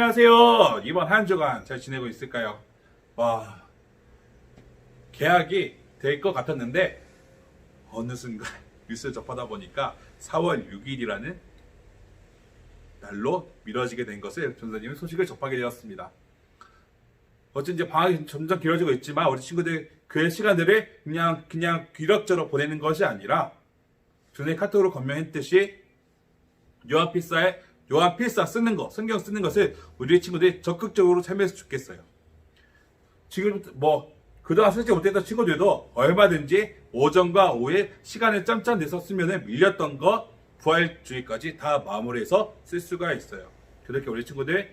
안녕하세요. 이번 한 주간 잘 지내고 있을까요? 와, 계약이 될 것 같았는데 어느 순간 뉴스를 접하다 보니까 4월 6일이라는 날로 미뤄지게 된 것을 전사님은 소식을 접하게 되었습니다. 어쩐 이제 방학이 점점 길어지고 있지만 우리 친구들 그 시간들을 그냥 귀럭저럭 보내는 것이 아니라 전에 카톡으로 건명했듯이 요한필사 쓰는 거, 성경 쓰는 것을 우리 친구들이 적극적으로 참여해서 좋겠어요. 지금 그동안 쓰지 못했던 친구들도 얼마든지 오전과 오후에 시간을 짬짬 내서 쓰면 밀렸던 거 부활주의까지 다 마무리해서 쓸 수가 있어요. 그렇게 우리 친구들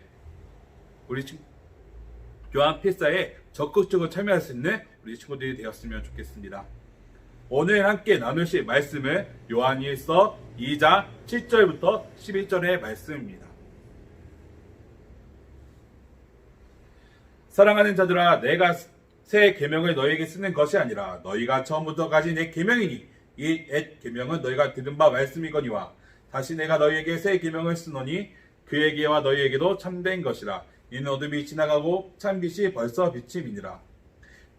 요한필사에 적극적으로 참여할 수 있는 우리 친구들이 되었으면 좋겠습니다. 오늘 함께 나누실 말씀은 요한일서 2장 7절부터 11절의 말씀입니다. 사랑하는 자들아, 내가 새 계명을 너희에게 쓰는 것이 아니라 너희가 처음부터 가진 내 계명이니 이 옛 계명은 너희가 들은 바 말씀이거니와 다시 내가 너희에게 새 계명을 쓰노니 그에게와 너희에게도 참된 것이라. 이는 어둠이 지나가고 참빛이 벌써 비침이니라.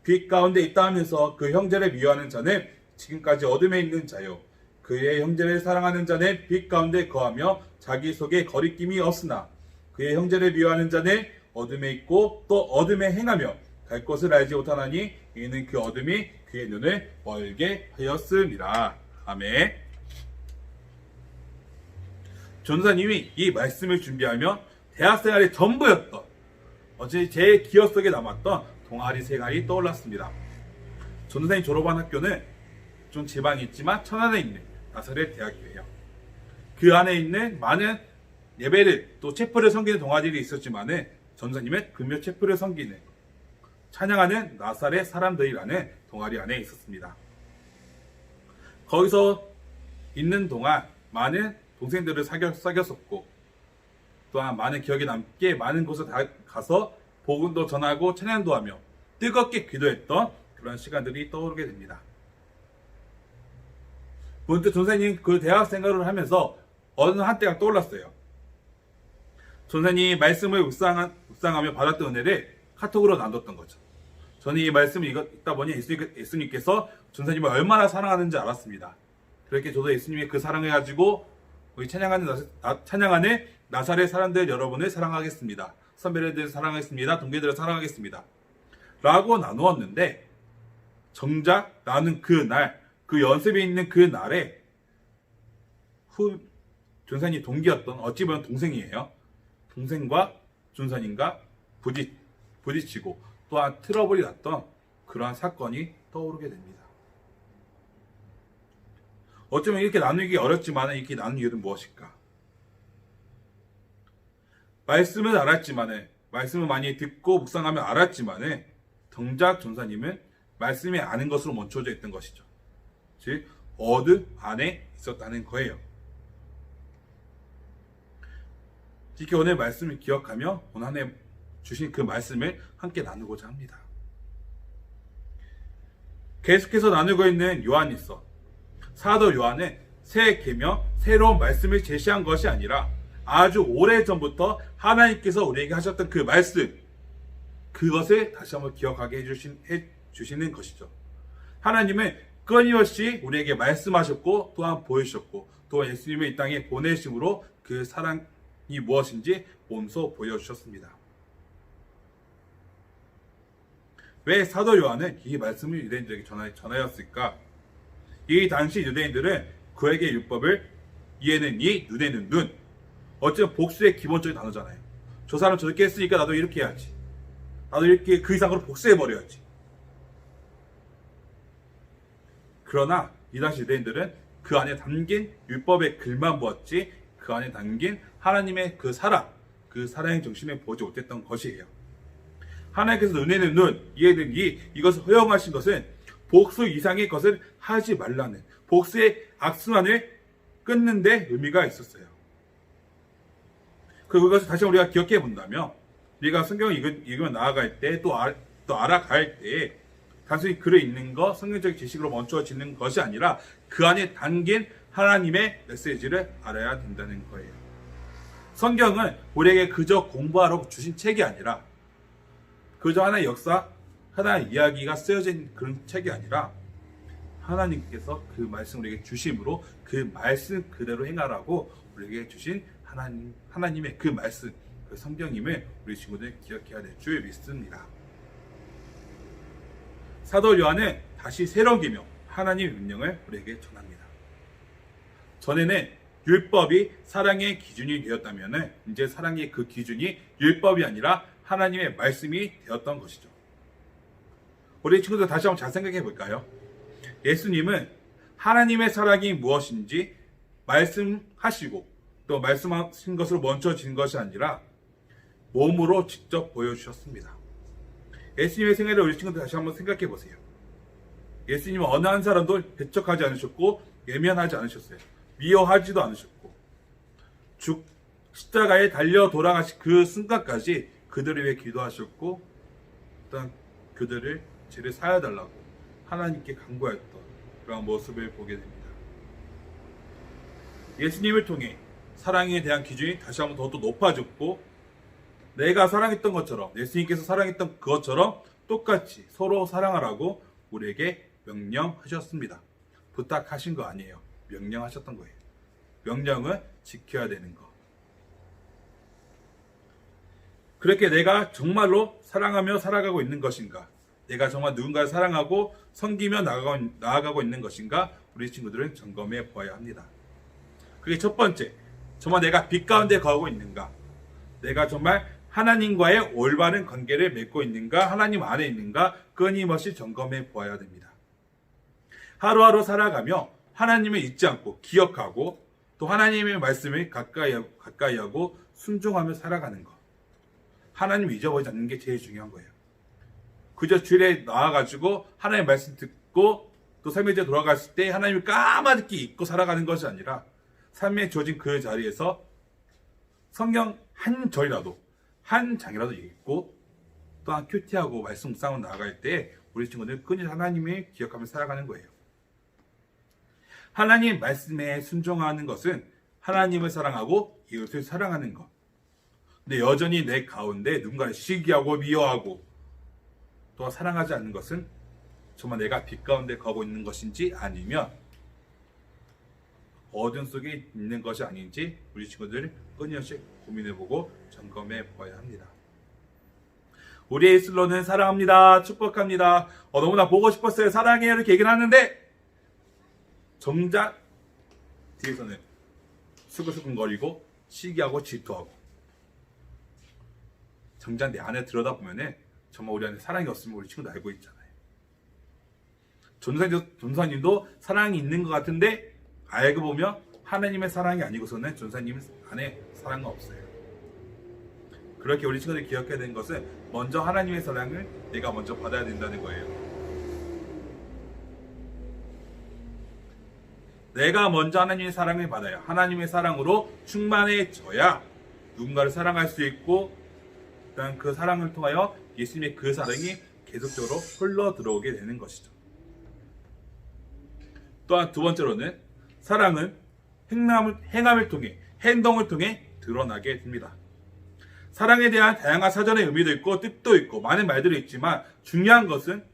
빛 가운데 있다 하면서 그 형제를 미워하는 자는 지금까지 어둠에 있는 자요, 그의 형제를 사랑하는 자는 빛 가운데 거하며 자기 속에 거리낌이 없으나 그의 형제를 미워하는 자는 어둠에 있고 또 어둠에 행하며 갈 곳을 알지 못하나니 이는 그 어둠이 그의 눈을 멀게 하였음이라. 아멘. 전사님이 이 말씀을 준비하며 대학생활의 전부였던 어제 제 기억 속에 남았던 동아리 생활이 떠올랐습니다. 전사님 졸업한 학교는 좀 지방에 있지만 천안에 있는 나사렛 대학교예요. 그 안에 있는 많은 예배를 또 체프를 섬기는 동아리들이 있었지만은 전사님은 금요 체프를 섬기는 찬양하는 나사렛 사람들이라는 동아리 안에 있었습니다. 거기서 있는 동안 많은 동생들을 사귀었었고 또한 많은 기억에 남게 많은 곳에 가서 복음도 전하고 찬양도 하며 뜨겁게 기도했던 그런 시간들이 떠오르게 됩니다. 문득 전사님 그 대학 생활을 하면서 어느 한때가 떠올랐어요. 전사님이 말씀을 묵상하며 받았던 은혜를 카톡으로 나눴던 거죠. 저는 이 말씀을 읽다 보니 예수님께서 전사님을 얼마나 사랑하는지 알았습니다. 그렇게 저도 예수님의 그 사랑을 가지고 우리 찬양하는 나사렛 사람들 여러분을 사랑하겠습니다. 선배들을 사랑하겠습니다. 동기들을 사랑하겠습니다. 라고 나누었는데 정작 나는 그 연습에 있는 그 날에 전사님 동기였던 어찌 보면 동생이에요. 동생과 전사님과 부딪히고 또한 트러블이 났던 그러한 사건이 떠오르게 됩니다. 어쩌면 이렇게 나누기 어렵지만 이렇게 나눈 이유는 무엇일까? 말씀을 알았지만은 말씀을 많이 듣고 묵상하며 알았지만은 정작 전사님은 말씀이 아는 것으로 멈춰져 있던 것이죠. 즉 어둠 안에 있었다는 거예요. 이렇게 오늘 말씀을 기억하며 오늘 한 해 주신 그 말씀을 함께 나누고자 합니다. 계속해서 나누고 있는 요한일서, 사도 요한은 새 계명, 새로운 말씀을 제시한 것이 아니라 아주 오래전부터 하나님께서 우리에게 하셨던 그 말씀, 그것을 다시 한번 기억하게 해주시는 것이죠. 하나님은 끊임없이 우리에게 말씀하셨고 또한 보여주셨고 또한 예수님을 이 땅에 보내심으로 그 사랑이 무엇인지 몸소 보여주셨습니다. 왜 사도 요한은 이 말씀을 유대인들에게 전하였을까? 이 당시 유대인들은 그에게 율법을 이에는 이, 눈에는 눈, 어쩌면 복수의 기본적인 단어잖아요. 저 사람 저렇게 했으니까 나도 이렇게 해야지. 나도 이렇게 그 이상으로 복수해버려야지. 그러나 이 당시 유대인들은 그 안에 담긴 율법의 글만 보았지 그 안에 담긴 하나님의 그 사랑의 정신을 보지 못했던 것이에요. 하나님께서 눈에는 눈, 이에는 이, 이것을 허용하신 것은 복수 이상의 것을 하지 말라는 복수의 악순환을 끊는 데 의미가 있었어요. 그것을 다시 우리가 기억해 본다면 우리가 성경을 읽으며 나아갈 때 또 알아갈 때 단순히 글에 있는 것, 성경적인 지식으로 멈춰지는 것이 아니라 그 안에 담긴 하나님의 메시지를 알아야 된다는 거예요. 성경은 우리에게 그저 공부하러 주신 책이 아니라 그저 하나의 역사, 하나의 이야기가 쓰여진 그런 책이 아니라 하나님께서 그 말씀 우리에게 주심으로 그 말씀 그대로 행하라고 우리에게 주신 하나님의 그 말씀, 그 성경임을 우리 친구들 기억해야 될 줄 믿습니다. 사도 요한은 다시 새로운 계명, 하나님의 명령을 우리에게 전합니다. 전에는 율법이 사랑의 기준이 되었다면 이제 사랑의 그 기준이 율법이 아니라 하나님의 말씀이 되었던 것이죠. 우리 친구들 다시 한번 잘 생각해 볼까요? 예수님은 하나님의 사랑이 무엇인지 말씀하시고 또 말씀하신 것으로 멈춰진 것이 아니라 몸으로 직접 보여주셨습니다. 예수님의 생애를 우리 친구들 다시 한번 생각해 보세요. 예수님은 어느 한 사람도 배척하지 않으셨고 외면하지 않으셨어요. 미워하지도 않으셨고 십자가에 달려 돌아가신 그 순간까지 그들을 위해 기도하셨고 일단 그들을 죄를 사여달라고 하나님께 간구했던 그런 모습을 보게 됩니다. 예수님을 통해 사랑에 대한 기준이 다시 한번 더욱더 높아졌고 내가 사랑했던 것처럼 예수님께서 사랑했던 그것처럼 똑같이 서로 사랑하라고 우리에게 명령하셨습니다. 부탁하신 거 아니에요. 명령하셨던 거예요. 명령은 지켜야 되는 거. 그렇게 내가 정말로 사랑하며 살아가고 있는 것인가? 내가 정말 누군가를 사랑하고 섬기며 나아가고 있는 것인가? 우리 친구들은 점검해 보아야 합니다. 그게 첫 번째, 정말 내가 빛 가운데 거하고 있는가? 내가 정말 하나님과의 올바른 관계를 맺고 있는가? 하나님 안에 있는가? 끊임없이 점검해 보아야 됩니다. 하루하루 살아가며 하나님을 잊지 않고 기억하고 또 하나님의 말씀을 가까이 하고 순종하며 살아가는 것. 하나님을 잊어버리지 않는 게 제일 중요한 거예요. 그저 주일에 나와가지고 하나님의 말씀 듣고 또 삶의 제 돌아갔을 때 하나님을 까마득히 잊고 살아가는 것이 아니라 삶에 주어진 그 자리에서 성경 한 절이라도 한 장이라도 읽고 또한 큐티하고 말씀 묵상으로 나아갈 때 우리 친구들 끊임없이 하나님을 기억하며 살아가는 거예요. 하나님 말씀에 순종하는 것은 하나님을 사랑하고 이웃을 사랑하는 것. 근데 여전히 내 가운데 누군가를 시기하고 미워하고 또 사랑하지 않는 것은 정말 내가 빛 가운데 거하고 있는 것인지 아니면 어둠 속에 있는 것이 아닌지 우리 친구들 끊임없이 고민해보고 점검해 보아야 합니다. 우리의 슬로는 사랑합니다. 축복합니다. 너무나 보고 싶었어요. 사랑해요. 이렇게 얘기를 하는데 정작 뒤에서는 수근수근거리고 시기하고 질투하고 정작 내 안에 들여다보면 정말 우리 안에 사랑이 없으면 우리 친구도 알고 있잖아요. 전사님도 사랑이 있는 것 같은데 알고 보면 하나님의 사랑이 아니고서는 전사님 안에 사랑은 없어요. 그렇게 우리 친구들이 기억해야 되는 것은 먼저 하나님의 사랑을 내가 먼저 받아야 된다는 거예요. 내가 먼저 하나님의 사랑을 받아야 하나님의 사랑으로 충만해져야 누군가를 사랑할 수 있고 일단 그 사랑을 통하여 예수님의 그 사랑이 계속적으로 흘러 들어오게 되는 것이죠. 또한 두 번째로는 사랑은 행함을 통해 행동을 통해 드러나게 됩니다. 사랑에 대한 다양한 사전의 의미도 있고 뜻도 있고 많은 말들이 있지만 중요한 것은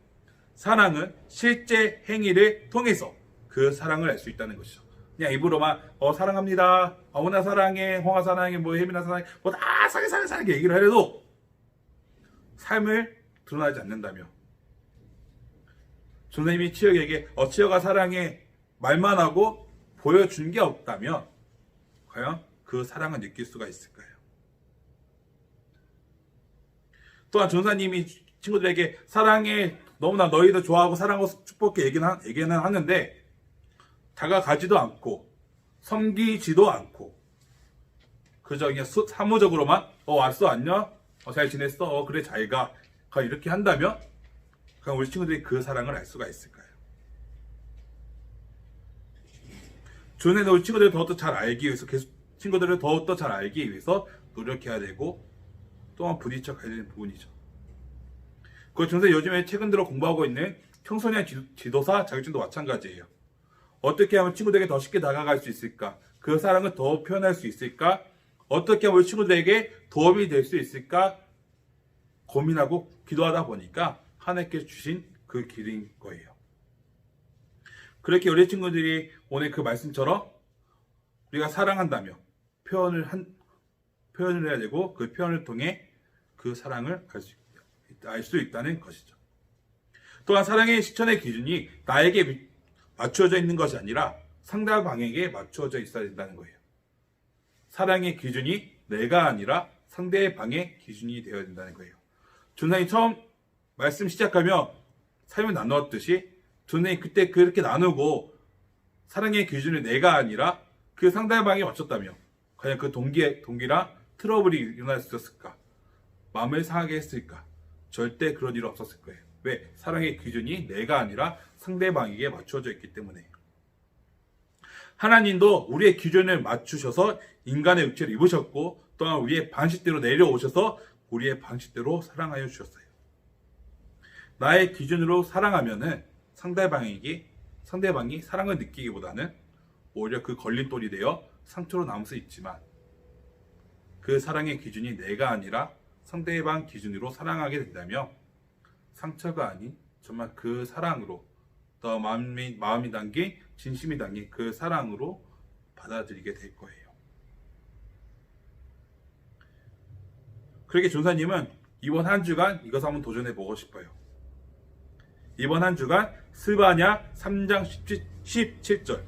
사랑은 실제 행위를 통해서 그 사랑을 알 수 있다는 것이죠. 그냥 입으로만 사랑합니다. 어머나 사랑해. 홍아 사랑해. 혜민아 사랑해. 다 사랑해 얘기를 하려도 삶을 드러나지 않는다며 선생님이 치혁에게 치혁아 사랑해 말만 하고 보여준 게 없다면 과연 그 사랑을 느낄 수가 있을까요? 또한 전사님이 친구들에게 사랑해 너무나 너희도 좋아하고 사랑하고 축복해 얘기는 하는데 다가가지도 않고 섬기지도 않고 그저 그냥 사무적으로만 왔어 안녕 잘 지냈어 그래 잘가 이렇게 한다면 그럼 우리 친구들이 그 사랑을 알 수가 있을까요? 전에 우리 친구들을 더욱더 잘 알기 위해서 친구들을 더욱더 잘 알기 위해서 노력해야 되고 또한 부딪혀 가야 되는 부분이죠. 그 전세 요즘에 최근 들어 공부하고 있는 청소년 지도사 자격증도 마찬가지예요. 어떻게 하면 친구들에게 더 쉽게 다가갈 수 있을까? 그 사랑을 더 표현할 수 있을까? 어떻게 하면 우리 친구들에게 도움이 될 수 있을까 고민하고 기도하다 보니까 하나님께서 주신 그 길인 거예요. 그렇게 우리 친구들이 오늘 그 말씀처럼 우리가 사랑한다며 표현을 해야 되고 그 표현을 통해 그 사랑을 알 수 있다는 것이죠. 또한 사랑의 실천의 기준이 나에게 맞추어져 있는 것이 아니라 상대방에게 맞추어져 있어야 된다는 거예요. 사랑의 기준이 내가 아니라 상대방의 기준이 되어야 된다는 거예요. 존사님 처음 말씀 시작하며 삶을 나누었듯이 존사님 그때 그렇게 나누고 사랑의 기준이 내가 아니라 그 상대방에 맞췄다며 과연 그 동기랑 트러블이 일어날 수 있었을까? 마음을 상하게 했을까? 절대 그런 일 없었을 거예요. 왜? 사랑의 기준이 내가 아니라 상대방에게 맞추어져 있기 때문에. 하나님도 우리의 기준을 맞추셔서 인간의 육체를 입으셨고 또한 우리의 방식대로 내려오셔서 우리의 방식대로 사랑하여 주셨어요. 나의 기준으로 사랑하면은 상대방이 사랑을 느끼기보다는 오히려 그 걸림돌이 되어 상처로 남을 수 있지만 그 사랑의 기준이 내가 아니라 상대방 기준으로 사랑하게 된다면 상처가 아닌 정말 그 사랑으로 더 마음이 담긴 진심이 담긴 그 사랑으로 받아들이게 될 거예요. 그렇게 존사님은 이번 한 주간 이것을 한번 도전해 보고 싶어요. 이번 한 주간 스바냐 3장 17절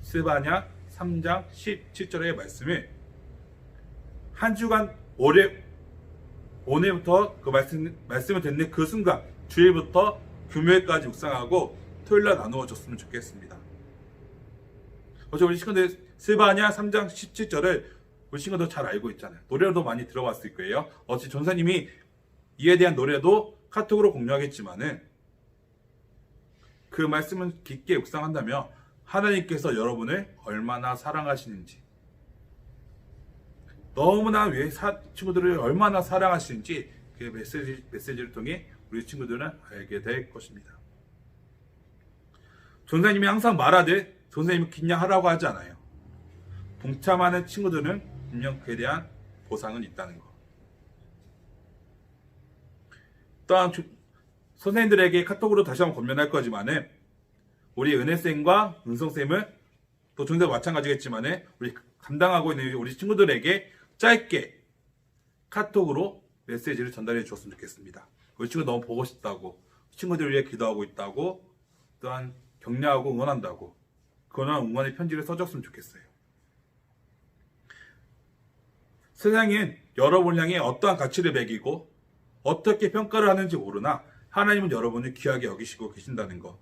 스바냐 3장 17절의 말씀을 한 주간 오늘부터 그 말씀을 듣는 그 순간 주일부터 금요일까지 묵상하고 토요일날 나누어 줬으면 좋겠습니다. 어제 우리 친구들 스바냐 3장 17절을 우리 친구들 잘 알고 있잖아요. 노래도 많이 들어봤을 거예요. 어제 전사님이 이에 대한 노래도 카톡으로 공유하겠지만은 그 말씀을 깊게 묵상한다면 하나님께서 여러분을 얼마나 사랑하시는지 너무나 친구들을 얼마나 사랑하시는지 그 메시지를 통해 우리 친구들은 알게 될 것입니다. 전사님이 항상 말하듯 전사님이 긴장하라고 하지 않아요. 동참하는 친구들은 분명 그에 대한 보상은 있다는 거. 또한 선생님들에게 카톡으로 다시 한번 권면할 거지만은 우리 은혜쌤과 은성쌤은 또 전사도 마찬가지겠지만은 우리 감당하고 있는 우리 친구들에게 짧게 카톡으로 메시지를 전달해 주었으면 좋겠습니다. 우리 친구 너무 보고 싶다고, 친구들을 위해 기도하고 있다고, 또한 격려하고 응원한다고 그런 응원의 편지를 써줬으면 좋겠어요. 세상엔 여러분을 향해 어떠한 가치를 매기고 어떻게 평가를 하는지 모르나 하나님은 여러분을 귀하게 여기시고 계신다는 것.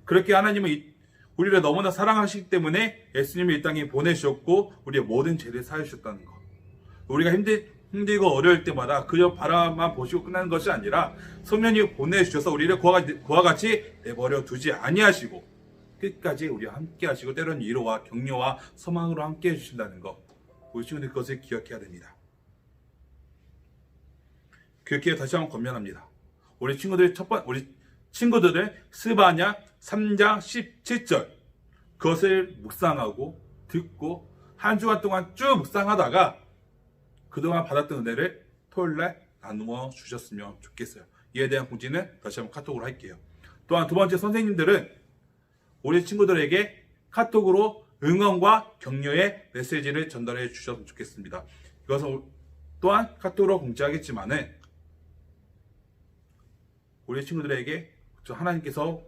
그렇게 하나님은 우리를 너무나 사랑하시기 때문에 예수님을 이 땅에 보내주셨고 우리의 모든 죄를 사해주셨다는 것. 우리가 힘들고 어려울 때마다 그저 바라만 보시고 끝나는 것이 아니라 성령이 보내주셔서 우리를 그와 같이 내버려 두지 아니하시고 끝까지 우리와 함께 하시고 때로는 위로와 격려와 소망으로 함께 해주신다는 것. 우리 친구들 그것을 기억해야 됩니다. 그렇게 다시 한번 권면합니다. 우리 친구들은 스바냐 3장 17절 그것을 묵상하고 듣고 한 주간 동안 쭉 묵상하다가 그동안 받았던 은혜를 토요일날 나누어 주셨으면 좋겠어요. 이에 대한 공지는 다시 한번 카톡으로 할게요. 또한 두 번째 선생님들은 우리 친구들에게 카톡으로 응원과 격려의 메시지를 전달해 주셨으면 좋겠습니다. 이것은 또한 카톡으로 공지하겠지만은 우리 친구들에게 하나님께서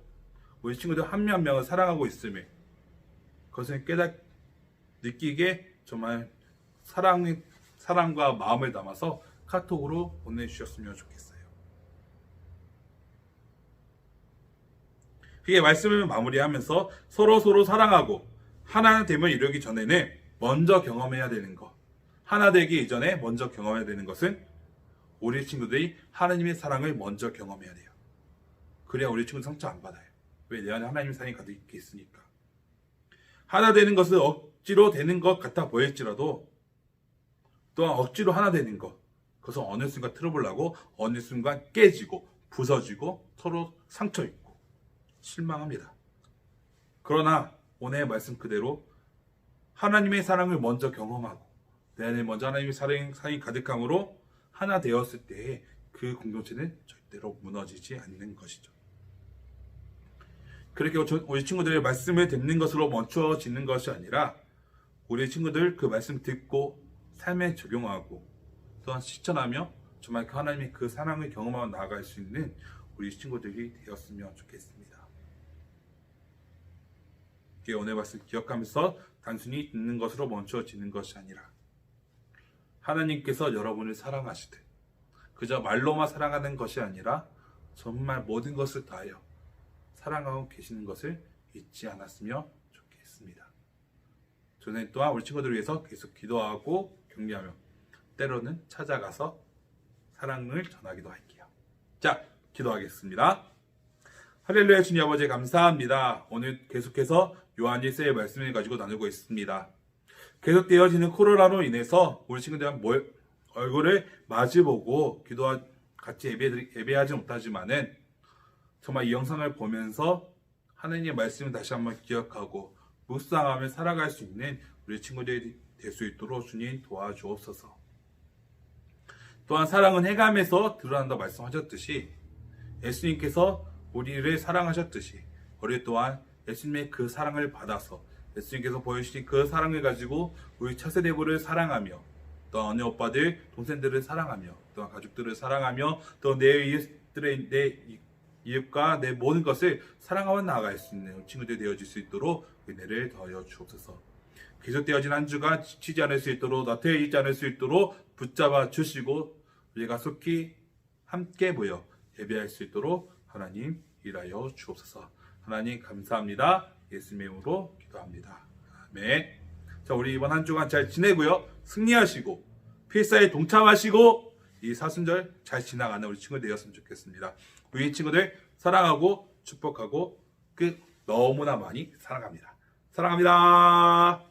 우리 친구들 한 명 한 명을 사랑하고 있음을 그것을 느끼게 정말 사랑과 마음을 담아서 카톡으로 보내주셨으면 좋겠어요. 그게 말씀을 마무리하면서 서로 사랑하고 하나 됨을 이루기 전에는 먼저 경험해야 되는 것. 하나 되기 이전에 먼저 경험해야 되는 것은 우리 친구들이 하나님의 사랑을 먼저 경험해야 돼요. 그래야 우리 친구는 상처 안 받아요. 왜? 내 안에 하나님의 사랑이 가득 있으니까. 하나 되는 것은 억지로 되는 것 같아 보일지라도 또한 억지로 하나 되는 것. 그것은 어느 순간 트러블 나고 어느 순간 깨지고 부서지고 서로 상처 입고 실망합니다. 그러나 오늘의 말씀 그대로 하나님의 사랑을 먼저 경험하고 내 안에 먼저 하나님의 사랑이 가득함으로 하나 되었을 때에 그 공동체는 절대로 무너지지 않는 것이죠. 그렇게 우리 친구들의 말씀을 듣는 것으로 멈춰지는 것이 아니라 우리 친구들 그 말씀 듣고 삶에 적용하고 또한 실천하며 정말 하나님의 그 사랑을 경험하며 나아갈 수 있는 우리 친구들이 되었으면 좋겠습니다. 오늘 말씀 기억하면서 단순히 듣는 것으로 멈춰지는 것이 아니라 하나님께서 여러분을 사랑하시듯 그저 말로만 사랑하는 것이 아니라 정말 모든 것을 다하여 사랑하고 계시는 것을 잊지 않았으면 좋겠습니다. 저는 또한 우리 친구들을 위해서 계속 기도하고 격려하며 때로는 찾아가서 사랑을 전하기도 할게요. 자, 기도하겠습니다. 할렐루야. 주님 아버지 감사합니다. 오늘 계속해서 요한 1세의 말씀을 가지고 나누고 있습니다. 계속되어지는 코로나로 인해서 우리 친구들은 얼굴을 마주보고 같이 예배하지 못하지만은 정말 이 영상을 보면서 하나님의 말씀을 다시 한번 기억하고 묵상하며 살아갈 수 있는 우리 친구들이 될 수 있도록 주님 도와주옵소서. 또한 사랑은 해감에서 드러난다 말씀하셨듯이 예수님께서 우리를 사랑하셨듯이 우리 또한 예수님의 그 사랑을 받아서 예수님께서 보여주신 그 사랑을 가지고 우리 차세대부를 사랑하며 또 언니 오빠들, 동생들을 사랑하며 또 가족들을 사랑하며 또 내 이웃과 내 모든 것을 사랑하며 나아갈 수 있는 친구들이 되어질 수 있도록 은혜를 더하여 주옵소서. 계속되어진 한 주간 지치지 않을 수 있도록 나태해지지 않을 수 있도록 붙잡아 주시고 우리가 속히 함께 모여 예배할 수 있도록 하나님 일하여 주옵소서. 하나님 감사합니다. 예수님의 이름으로 기도합니다. 아멘. 자, 우리 이번 한 주간 잘 지내고요. 승리하시고 필사에 동참하시고 이 사순절 잘 지나가는 우리 친구들 되었으면 좋겠습니다. 우리 친구들 사랑하고 축복하고 너무나 많이 사랑합니다. 사랑합니다.